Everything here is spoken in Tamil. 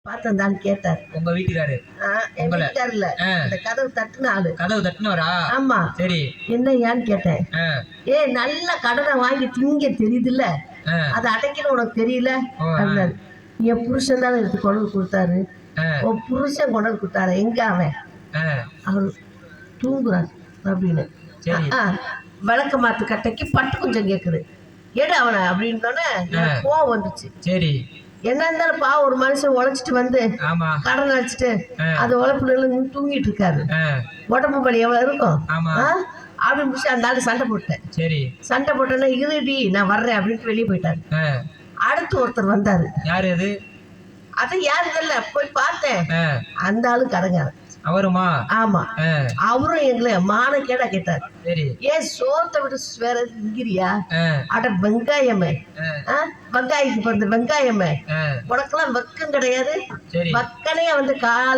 பார்த்தந்தான்னு கேட்டார். உங்க வீட்டுக்காரு? என் வீட்டுக்காரு இல்ல, அந்த கதவு தட்டுன ஆளு. கதவு தட்டுனவரா? ஆமா. சரி. என்னையான்னு கேட்டேன். நல்ல கடனை வாங்கி திங்க தெரியுதுல்ல, அதை அடைக்கணும் உனக்கு தெரியல அப்படின்னாரு. என் புருஷன் தானே எடுத்து கொண்டு கொடுத்தாரு. உன் புருஷன் கொண்டு கொடுத்தாரு. எங்க அவன்? அவரு தூங்குறான் அப்படின்னு. விளக்க மாத்து கட்டைக்கு பட்டு கொஞ்சம் கேக்குது, எடு அவனை அப்படின்னோடனே கோவம் வந்துச்சு. சரி, என்ன இருந்தாலும் பா, ஒரு மனுஷன் உழைச்சிட்டு வந்து கடன் அடிச்சுட்டு அது உழைப்புல தூங்கிட்டு இருக்காரு. உடம்பு பலி எவ்வளவு இருக்கும் அப்படின்னு முடிச்சு அந்த ஆளு சண்டை போட்டேன். சரி, சண்டை போட்டேன்னா இருடி நான் வர்றேன் அப்படின்ட்டு வெளியே போயிட்டாரு. அடுத்து ஒருத்தர் வந்தாரு. யாரு அது? அது யாரு இல்ல, போய் பார்த்தேன். அந்த ஆளு கடங்காரன். அவருமா? ஆமா. அவரும் எங்களை மான கேடா கேட்டார். ஏன் சோத்தை விட்டு வேற இங்கிரியா? அட வெங்காயமே, வெங்காயத்துக்கு பிறந்த வெங்காயமே, உனக்கெல்லாம் வெக்கம் கிடையாது? வக்கனையா வந்து கால